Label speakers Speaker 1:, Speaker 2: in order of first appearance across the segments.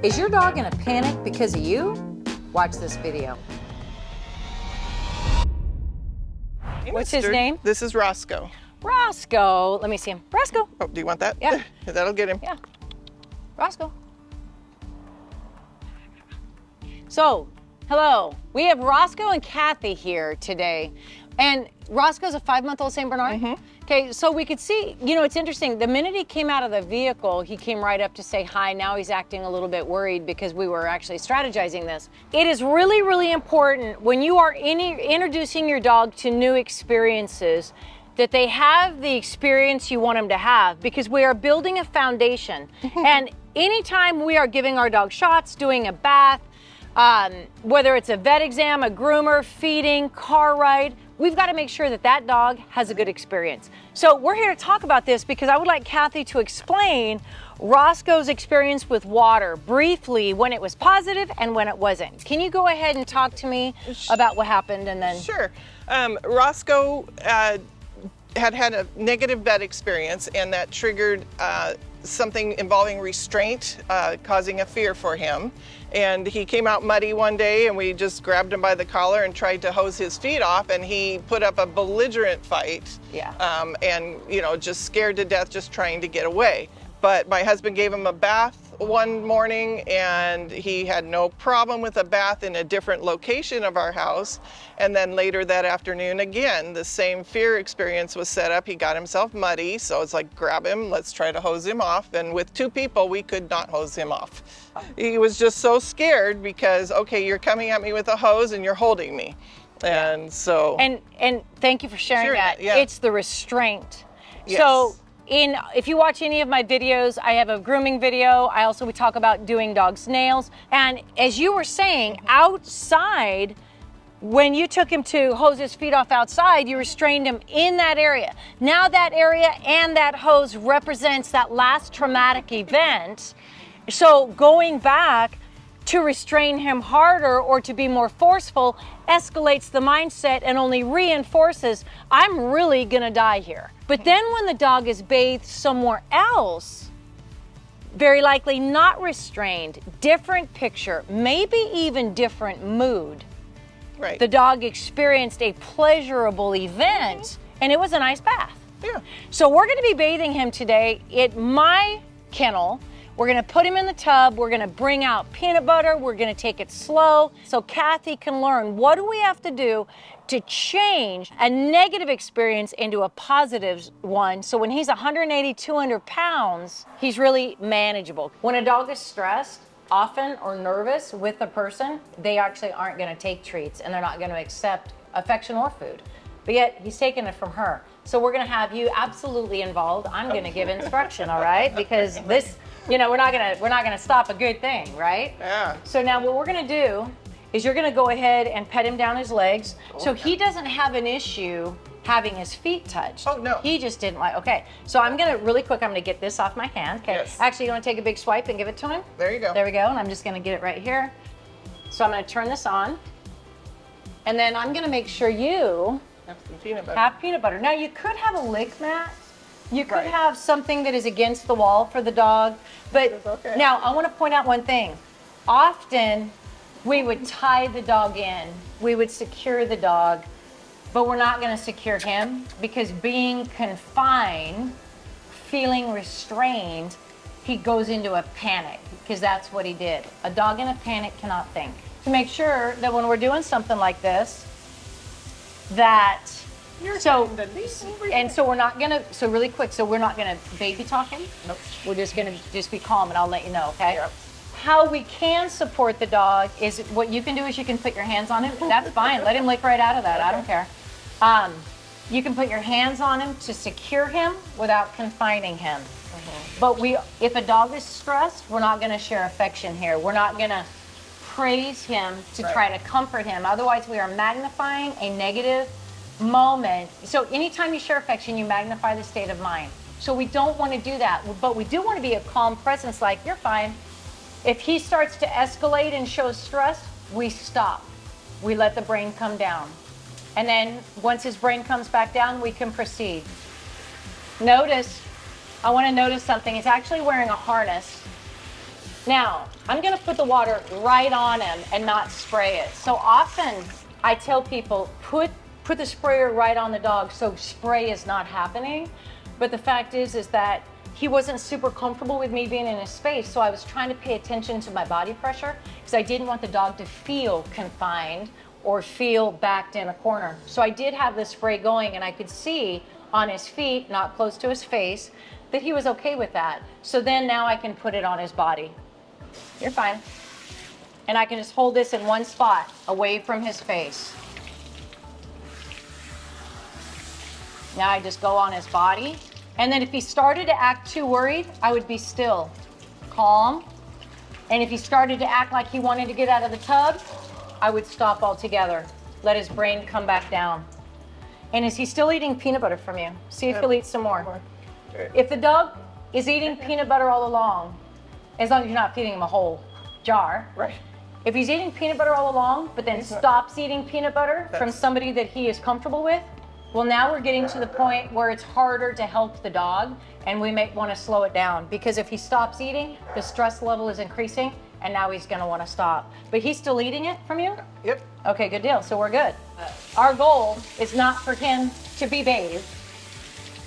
Speaker 1: Is your dog in a panic because of you? Watch this video.
Speaker 2: Hey,
Speaker 1: What's
Speaker 2: mister.
Speaker 1: his name?
Speaker 2: This is Roscoe.
Speaker 1: Roscoe. Let me see him. Roscoe.
Speaker 2: Oh, do you want that?
Speaker 1: Yeah.
Speaker 2: That'll get him.
Speaker 1: Yeah. Roscoe. So, hello. We have Roscoe and Kathy here today. And Roscoe's a 5-month-old St. Bernard?
Speaker 2: Mm-hmm.
Speaker 1: Okay, so we could see, you know, it's interesting. The minute he came out of the vehicle, he came right up to say hi. Now he's acting a little bit worried because we were actually strategizing this. It is really, really important when you are introducing your dog to new experiences that they have the experience you want them to have, because we are building a foundation. And anytime we are giving our dog shots, doing a bath, whether it's a vet exam, a groomer, feeding, car ride, we've got to make sure that that dog has a good experience. So we're here to talk about this because I would like Kathy to explain Roscoe's experience with water briefly, when it was positive and when it wasn't. Can you go ahead and talk to me about what happened and then?
Speaker 2: Sure. Roscoe had a negative vet experience, and that triggered something involving restraint, causing a fear for him. And he came out muddy one day, and we just grabbed him by the collar and tried to hose his feet off, and he put up a belligerent fight.
Speaker 1: Yeah.
Speaker 2: And, you know, just scared to death, just trying to get away. But my husband gave him a bath one morning, and he had no problem with a bath in a different location of our house. And then later that afternoon, again, the same fear experience was set up. He got himself muddy, so it's like, grab him, let's try to hose him off. And with 2 people, we could not hose him off. He was just so scared because, okay, you're coming at me with a hose and you're holding me. And so...
Speaker 1: And thank you for sharing that.
Speaker 2: Yeah.
Speaker 1: It's the restraint.
Speaker 2: Yes.
Speaker 1: So if you watch any of my videos, I have a grooming video. We talk about doing dogs' nails. And as you were saying, outside, when you took him to hose his feet off outside, you restrained him in that area. Now that area and that hose represents that last traumatic event. So going back to restrain him harder or to be more forceful escalates the mindset and only reinforces, I'm really gonna die here. But then when the dog is bathed somewhere else, very likely not restrained, different picture, maybe even different mood.
Speaker 2: Right.
Speaker 1: The dog experienced a pleasurable event, and it was a nice bath.
Speaker 2: Yeah.
Speaker 1: So we're gonna be bathing him today at my kennel. We're gonna put him in the tub. We're gonna bring out peanut butter. We're gonna take it slow so Kathy can learn what do we have to do to change a negative experience into a positive one. So when he's 180, 200 pounds, he's really manageable. When a dog is stressed, often, or nervous with a person, they actually aren't gonna take treats and they're not gonna accept affection or food. But yet he's taking it from her. So we're gonna have you absolutely involved. I'm gonna give instruction, all right? Because this, you know, we're not gonna stop a good thing, right?
Speaker 2: Yeah.
Speaker 1: So now what we're gonna do is you're gonna go ahead and pet him down his legs.
Speaker 2: Okay.
Speaker 1: So he doesn't have an issue having his feet touched.
Speaker 2: Oh, no.
Speaker 1: He just didn't like, okay. So I'm gonna, really quick, I'm gonna get this off my hand. Okay.
Speaker 2: Yes.
Speaker 1: Actually, you wanna take a big swipe and give it to him?
Speaker 2: There you go.
Speaker 1: There we go, and I'm just gonna get it right here. So I'm gonna turn this on. And then I'm gonna make sure you
Speaker 2: Have some peanut butter.
Speaker 1: have peanut butter. Now you could have a lick mat. You could
Speaker 2: Right.
Speaker 1: have something that is against the wall for the dog. But
Speaker 2: That's okay.
Speaker 1: now I want to point out one thing. Often we would tie the dog in. We would secure the dog, but we're not going to secure him because being confined, feeling restrained, he goes into a panic because that's what he did. A dog in a panic cannot think. To make sure that when we're doing something like this, that so we're not gonna, so really quick, so we're not gonna baby talk him.
Speaker 2: Nope.
Speaker 1: We're just gonna be calm, and I'll let you know, okay?
Speaker 2: Yep.
Speaker 1: How we can support the dog is, what you can do is you can put your hands on him. That's fine. Let him lick right out of that. I don't care. You can put your hands on him to secure him without confining him. But if a dog is stressed, we're not gonna share affection here. We're not gonna praise him to try to comfort him. Otherwise, we are magnifying a negative moment. So anytime you share affection, you magnify the state of mind. So we don't want to do that, but we do want to be a calm presence, like, you're fine. If he starts to escalate and show stress, we stop. We let the brain come down. And then once his brain comes back down, we can proceed. Notice, I want to notice something. It's actually wearing a harness. Now, I'm gonna put the water right on him and not spray it. So often I tell people, put the sprayer right on the dog so spray is not happening. But the fact is that he wasn't super comfortable with me being in his space, so I was trying to pay attention to my body pressure because I didn't want the dog to feel confined or feel backed in a corner. So I did have the spray going, and I could see on his feet, not close to his face, that he was okay with that. So then now I can put it on his body. You're fine. And I can just hold this in one spot, away from his face. Now I just go on his body. And then if he started to act too worried, I would be still, calm. And if he started to act like he wanted to get out of the tub, I would stop altogether. Let his brain come back down. And is he still eating peanut butter from you? See if he'll eat some more. If the dog is eating peanut butter all along, as long as you're not feeding him a whole jar.
Speaker 2: Right.
Speaker 1: If he's eating peanut butter all along, but then stops eating peanut butter from somebody that he is comfortable with, well, now we're getting to the point where it's harder to help the dog, and we may want to slow it down, because if he stops eating, the stress level is increasing, and now he's going to want to stop. But he's still eating it from you?
Speaker 2: Yep.
Speaker 1: Okay, good deal. So we're good. Our goal is not for him to be bathed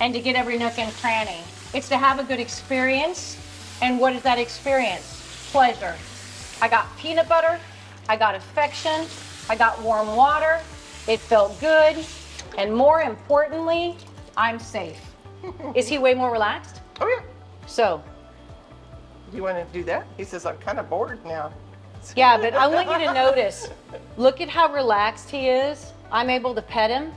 Speaker 1: and to get every nook and cranny. It's to have a good experience. And what is that experience? Pleasure. I got peanut butter, I got affection, I got warm water, it felt good, and more importantly, I'm safe. Is he way more relaxed?
Speaker 2: Oh yeah.
Speaker 1: So.
Speaker 2: Do you want to do that? He says, I'm kind of bored now.
Speaker 1: Yeah, but I want you to notice, look at how relaxed he is. I'm able to pet him.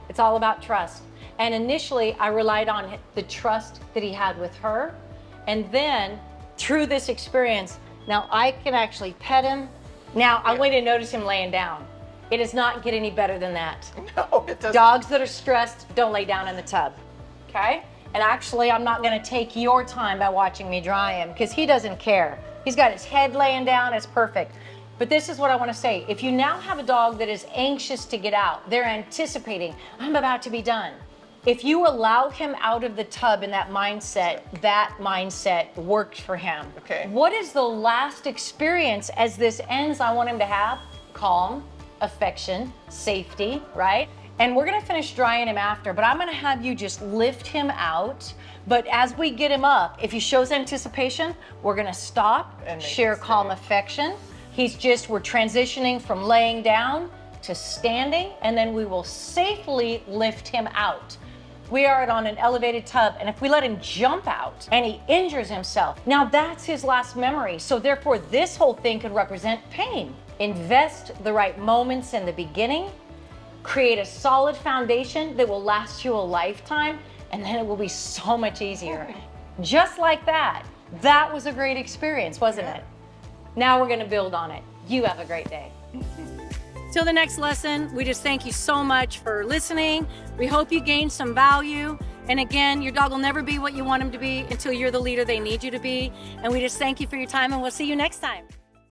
Speaker 1: It's all about trust. And initially, I relied on the trust that he had with her. And then, through this experience, now I can actually pet him. Now, I want you to notice him laying down. It does not get any better than that.
Speaker 2: No, it doesn't.
Speaker 1: Dogs that are stressed don't lay down in the tub, okay? And actually, I'm not gonna take your time by watching me dry him, because he doesn't care. He's got his head laying down, it's perfect. But this is what I wanna say. If you now have a dog that is anxious to get out, they're anticipating, I'm about to be done. If you allow him out of the tub in that mindset worked for him.
Speaker 2: Okay.
Speaker 1: What is the last experience as this ends I want him to have? Calm, affection, safety, right? And we're gonna finish drying him after, but I'm gonna have you just lift him out. But as we get him up, if he shows anticipation, we're gonna stop,
Speaker 2: and
Speaker 1: share calm affection. We're transitioning from laying down to standing, and then we will safely lift him out. We are on an elevated tub, and if we let him jump out and he injures himself, now that's his last memory. So therefore, this whole thing could represent pain. Invest the right moments in the beginning, create a solid foundation that will last you a lifetime, and then it will be so much easier. Just like that. That was a great experience, wasn't it? Now we're gonna build on it. You have a great day. Till the next lesson, we just thank you so much for listening. We hope you gained some value. And again, your dog will never be what you want him to be until you're the leader they need you to be. And we just thank you for your time, and we'll see you next time.